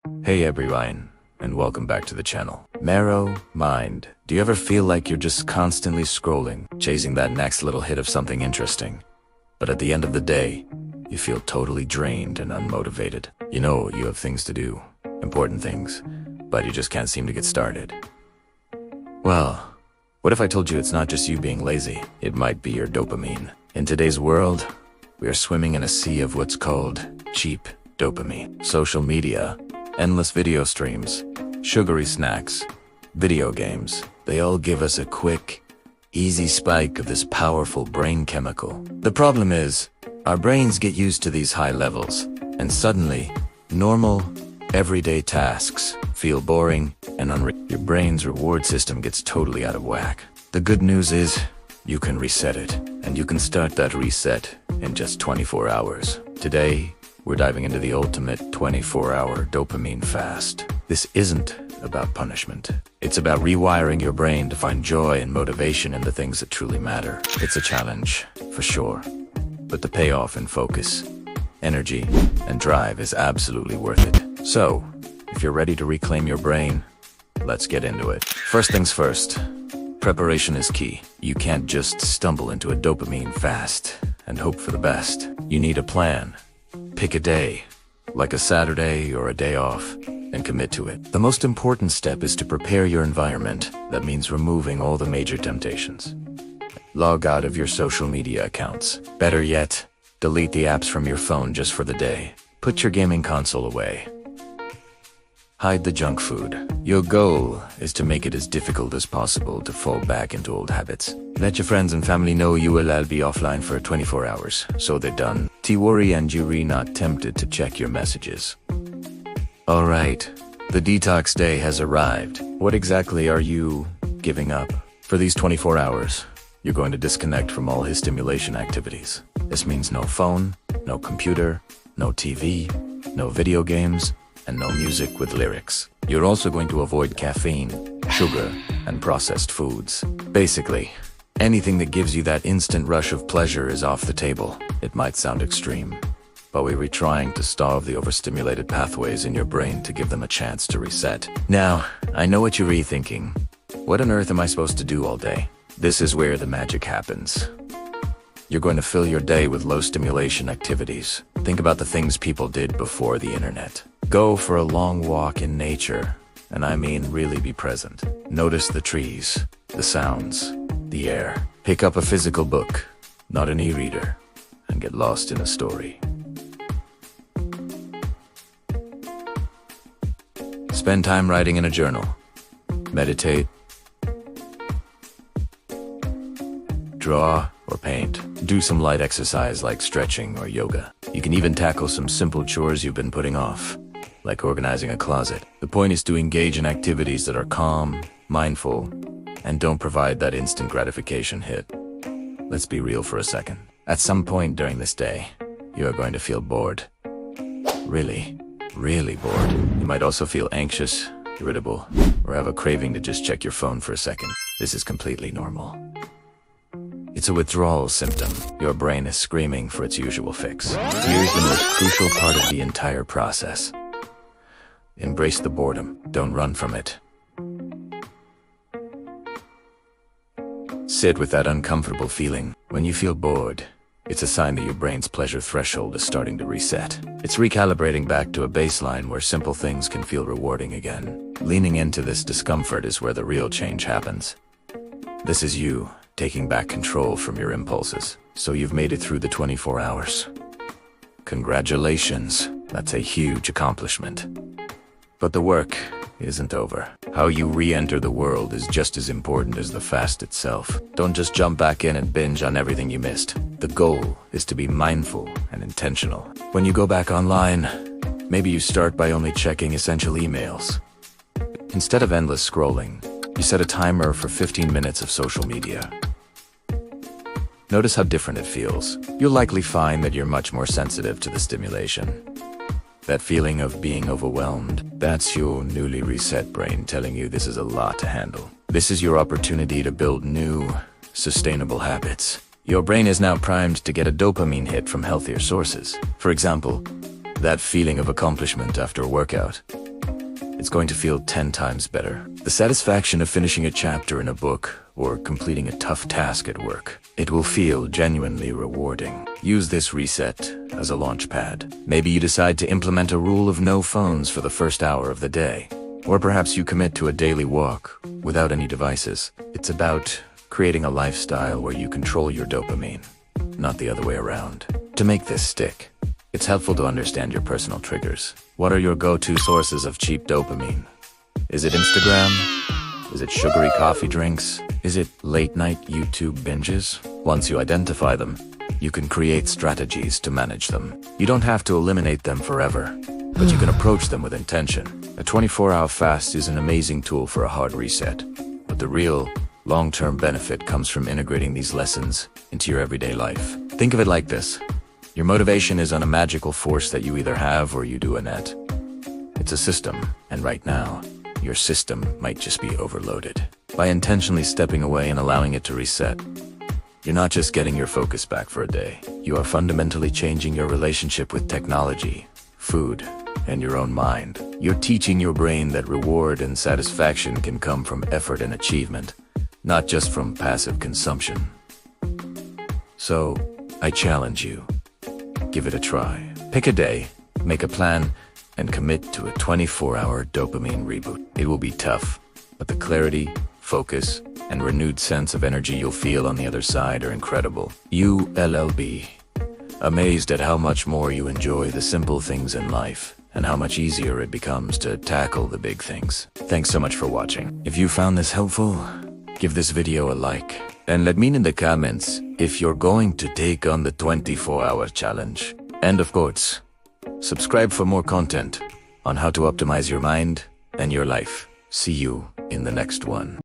Hey everyone, and welcome back to the channel. Marrow, mind. Do you ever feel like you're just constantly scrolling, chasing that next little hit of something interesting? But at the end of the day, you feel totally drained and unmotivated. You know you have things to do, important things, but you just can't seem to get started. Well, what if I told you it's not just you being lazy? It might be your dopamine. In today's world, we are swimming in a sea of what's called cheap dopamine. Social media, endless video streams, sugary snacks, video games, they all give us a quick, easy spike of this powerful brain chemical. The problem is, our brains get used to these high levels, and suddenly, normal, everyday tasks feel boring and your brain's reward system gets totally out of whack. The good news is, you can reset it, and you can start that reset in just 24 hours. Today, we're diving into the ultimate 24-hour dopamine fast. This isn't about punishment. It's about rewiring your brain to find joy and motivation in the things that truly matter. It's a challenge, for sure, but the payoff in focus, energy, and drive is absolutely worth it. So, if you're ready to reclaim your brain, let's get into it. First things first, preparation is key. You can't just stumble into a dopamine fast and hope for the best. You need a plan. Pick a day, like a Saturday or a day off, and commit to it. The most important step is to prepare your environment. That means removing all the major temptations. Log out of your social media accounts. Better yet, delete the apps from your phone just for the day. Put your gaming console away. Hide the junk food. Your goal is to make it as difficult as possible to fall back into old habits. Let your friends and family know you will all be offline for 24 hours, so they're done. Worry and you're not tempted to check your messages. Alright, the detox day has arrived. What exactly are you giving up? For these 24 hours, you're going to disconnect from all his stimulation activities. This means no phone, no computer, no TV, no video games, and no music with lyrics. You're also going to avoid caffeine, sugar, and processed foods. Basically, anything that gives you that instant rush of pleasure is off the table. It might sound extreme, but we're trying to starve the overstimulated pathways in your brain to give them a chance to reset. Now, I know what you're rethinking. What on earth am I supposed to do all day? This is where the magic happens. You're going to fill your day with low stimulation activities. Think about the things people did before the internet. Go for a long walk in nature, and I mean really be present. Notice the trees, the sounds, the air. Pick up a physical book, not an e-reader, and get lost in a story. Spend time writing in a journal. Meditate. Draw or paint. Do some light exercise like stretching or yoga. You can even tackle some simple chores you've been putting off, like organizing a closet. The point is to engage in activities that are calm, mindful, and don't provide that instant gratification hit. Let's be real for a second. At some point during this day, you are going to feel bored. Really, really bored. You might also feel anxious, irritable, or have a craving to just check your phone for a second. This is completely normal. It's a withdrawal symptom. Your brain is screaming for its usual fix. Here's the most crucial part of the entire process. Embrace the boredom. Don't run from it. Sit with that uncomfortable feeling. When you feel bored, it's a sign that your brain's pleasure threshold is starting to reset. It's recalibrating back to a baseline where simple things can feel rewarding again. Leaning into this discomfort is where the real change happens. This is you taking back control from your impulses. So you've made it through the 24 hours. Congratulations, that's a huge accomplishment. But the work isn't over. How you re-enter the world is just as important as the fast itself. Don't just jump back in and binge on everything you missed. The goal is to be mindful and intentional. When you go back online, maybe you start by only checking essential emails. Instead of endless scrolling, you set a timer for 15 minutes of social media. Notice how different it feels. You'll likely find that you're much more sensitive to the stimulation. That feeling of being overwhelmed, that's your newly reset brain telling you this is a lot to handle. This is your opportunity to build new, sustainable habits. Your brain is now primed to get a dopamine hit from healthier sources. For example, that feeling of accomplishment after a workout. it's going to feel 10 times better. The satisfaction of finishing a chapter in a book or completing a tough task at work, it will feel genuinely rewarding. Use this reset as a launch pad. Maybe you decide to implement a rule of no phones for the first hour of the day. Or perhaps you commit to a daily walk without any devices. It's about creating a lifestyle where you control your dopamine, not the other way around. To make this stick, it's helpful to understand your personal triggers. What are your go-to sources of cheap dopamine? Is it Instagram? Is it sugary coffee drinks? Is it late-night YouTube binges? Once you identify them, you can create strategies to manage them. You don't have to eliminate them forever, but you can approach them with intention. A 24-hour fast is an amazing tool for a hard reset, but the real, long-term benefit comes from integrating these lessons into your everyday life. Think of it like this. Your motivation isn't a magical force that you either have or you do innate. It's a system, and right now, your system might just be overloaded. By intentionally stepping away and allowing it to reset, you're not just getting your focus back for a day. You are fundamentally changing your relationship with technology, food, and your own mind. You're teaching your brain that reward and satisfaction can come from effort and achievement, not just from passive consumption. So, I challenge you. Give it a try. Pick a day, make a plan, and commit to a 24-hour dopamine reboot. It will be tough, but the clarity, focus, and renewed sense of energy you'll feel on the other side are incredible. You'll be amazed at how much more you enjoy the simple things in life, and how much easier it becomes to tackle the big things. Thanks so much for watching. If you found this helpful, give this video a like, and let me know in the comments if you're going to take on the 24-hour challenge. And of course, subscribe for more content on how to optimize your mind and your life. See you in the next one.